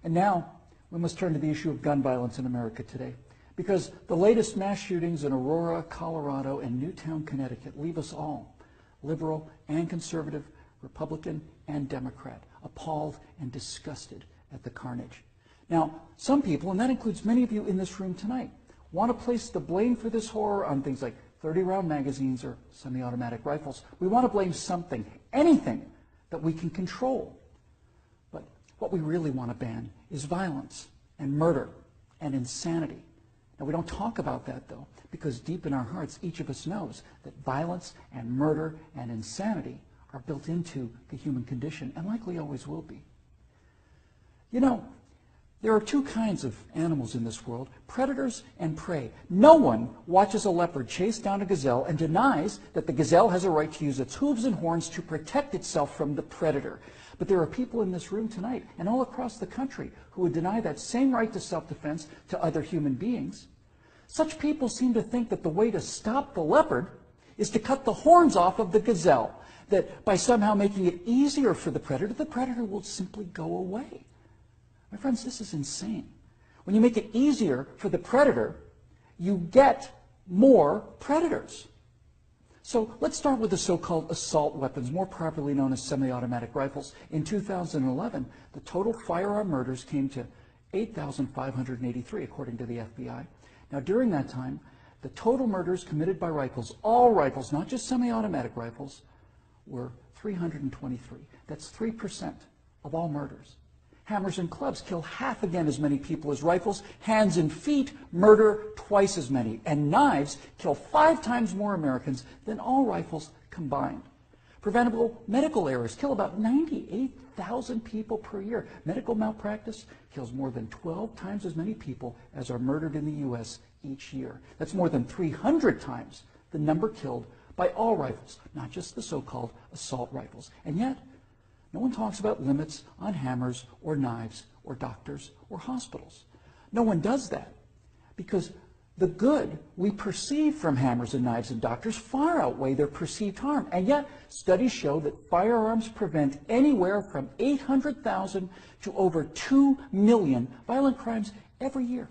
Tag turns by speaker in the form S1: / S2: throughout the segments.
S1: And now we must turn to the issue of gun violence in America today, because the latest mass shootings in Aurora, Colorado, and Newtown, Connecticut leave us all, liberal and conservative, Republican and Democrat, appalled and disgusted at the carnage. Now, some people, and that includes many of you in this room tonight, want to place the blame for this horror on things like 30-round magazines or semi-automatic rifles. We want to blame something, anything that we can control. But what we really want to ban is violence and murder and insanity. Now, we don't talk about that, though, because deep in our hearts, each of us knows that violence and murder and insanity are built into the human condition and likely always will be. You know, there are two kinds of animals in this world, predators and prey. No one watches a leopard chase down a gazelle and denies that the gazelle has a right to use its hooves and horns to protect itself from the predator. But there are people in this room tonight and all across the country who would deny that same right to self-defense to other human beings. Such people seem to think that the way to stop the leopard is to cut the horns off of the gazelle, that by somehow making it easier for the predator will simply go away. My friends, this is insane. When you make it easier for the predator, you get more predators. So let's start with the so-called assault weapons, more properly known as semi-automatic rifles. In 2011, the total firearm murders came to 8,583, according to the FBI. Now, during that time, the total murders committed by rifles, all rifles, not just semi-automatic rifles, were 323. That's 3% of all murders. Hammers and clubs kill half again as many people as rifles. Hands and feet murder twice as many. And knives kill 5 times more Americans than all rifles combined. Preventable medical errors kill about 98,000 people per year. Medical malpractice kills more than 12 times as many people as are murdered in the U.S. each year. That's more than 300 times the number killed by all rifles, not just the so-called assault rifles. And yet, no one talks about limits on hammers or knives or doctors or hospitals. No one does that because the good we perceive from hammers and knives and doctors far outweigh their perceived harm. And yet, studies show that firearms prevent anywhere from 800,000 to over 2 million violent crimes every year.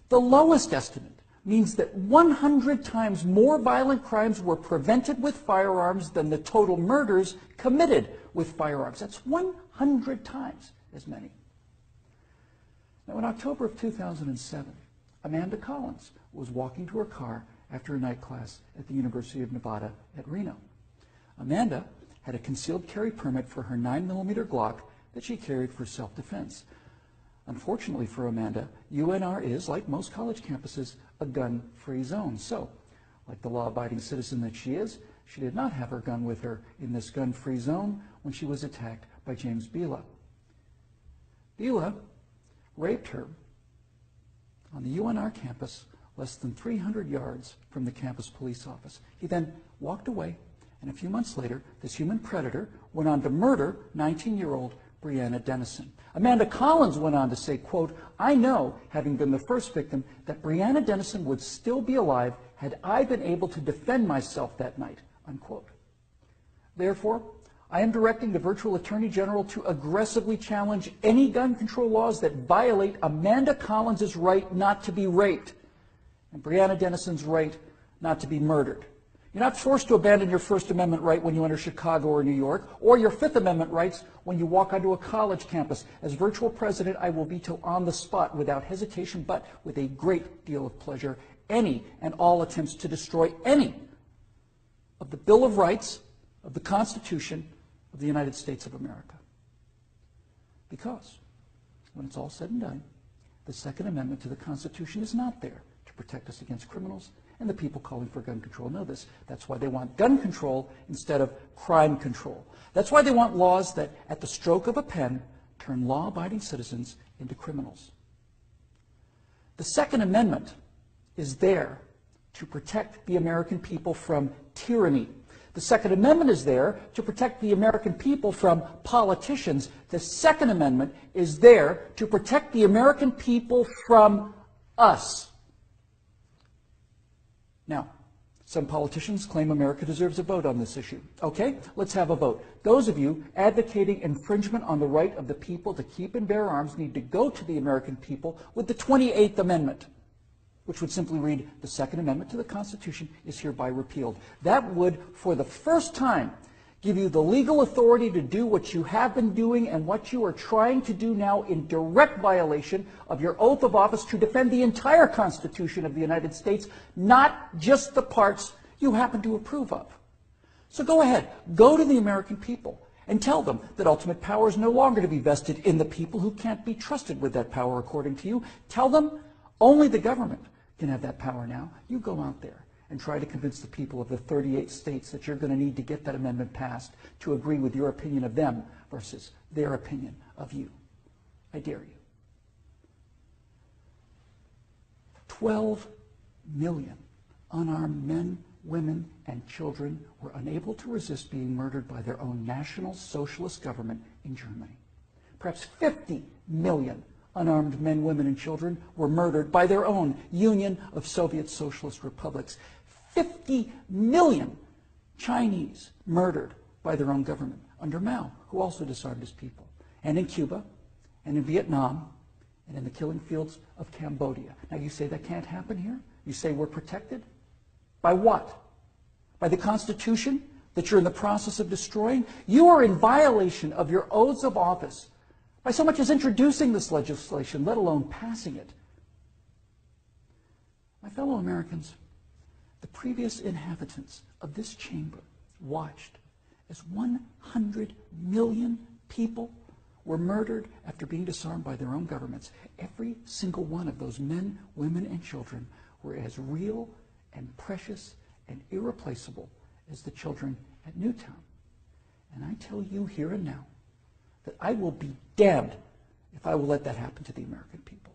S1: The lowest estimate means that 100 times more violent crimes were prevented with firearms than the total murders committed with firearms. That's 100 times as many. Now, in October of 2007, Amanda Collins was walking to her car after a night class at the University of Nevada at Reno. Amanda had a concealed carry permit for her 9mm Glock that she carried for self-defense. Unfortunately for Amanda, UNR is, like most college campuses, a gun-free zone. So, like the law-abiding citizen that she is, she did not have her gun with her in this gun-free zone when she was attacked by James Bila. Bila raped her on the UNR campus less than 300 yards from the campus police office. He then walked away, and a few months later, this human predator went on to murder 19-year-old Breonna Dennison. Amanda Collins went on to say, quote, "I know, having been the first victim, that Breonna Dennison would still be alive had I been able to defend myself that night," unquote. Therefore, I am directing the virtual Attorney General to aggressively challenge any gun control laws that violate Amanda Collins' right not to be raped and Breonna Dennison's right not to be murdered. You're not forced to abandon your First Amendment right when you enter Chicago or New York, or your Fifth Amendment rights when you walk onto a college campus. As virtual president, I will veto on the spot, without hesitation, but with a great deal of pleasure, any and all attempts to destroy any of the Bill of Rights, of the Constitution of the United States of America. Because, when it's all said and done, the Second Amendment to the Constitution is not there to protect us against criminals, and the people calling for gun control know this. That's why they want gun control instead of crime control. That's why they want laws that, at the stroke of a pen, turn law-abiding citizens into criminals. The Second Amendment is there to protect the American people from tyranny. The Second Amendment is there to protect the American people from politicians. The Second Amendment is there to protect the American people from us. Now, Some politicians claim America deserves a vote on this issue. Okay, let's have a vote. Those of you advocating infringement on the right of the people to keep and bear arms need to go to the American people with the 28th Amendment, which would simply read, the Second Amendment to the Constitution is hereby repealed. That would, for the first time, give you the legal authority to do what you have been doing and what you are trying to do now in direct violation of your oath of office to defend the entire Constitution of the United States, not just the parts you happen to approve of. So go ahead, go to the American people and tell them that ultimate power is no longer to be vested in the people who can't be trusted with that power according to you. Tell them only the government can have that power now. You go out there and try to convince the people of the 38 states that you're going to need to get that amendment passed to agree with your opinion of them versus their opinion of you. I dare you. 12 million unarmed men, women, and children were unable to resist being murdered by their own National Socialist government in Germany. Perhaps 50 million unarmed men, women, and children were murdered by their own Union of Soviet Socialist Republics. 50 million Chinese murdered by their own government under Mao, who also disarmed his people. And in Cuba, and in Vietnam, and in the killing fields of Cambodia. Now you say that can't happen here? You say we're protected? By what? By the Constitution that you're in the process of destroying? You are in violation of your oaths of office by so much as introducing this legislation, let alone passing it. My fellow Americans, the previous inhabitants of this chamber watched as 100 million people were murdered after being disarmed by their own governments. Every single one of those men, women, and children were as real and precious and irreplaceable as the children at Newtown. And I tell you here and now that I will be damned if I will let that happen to the American people.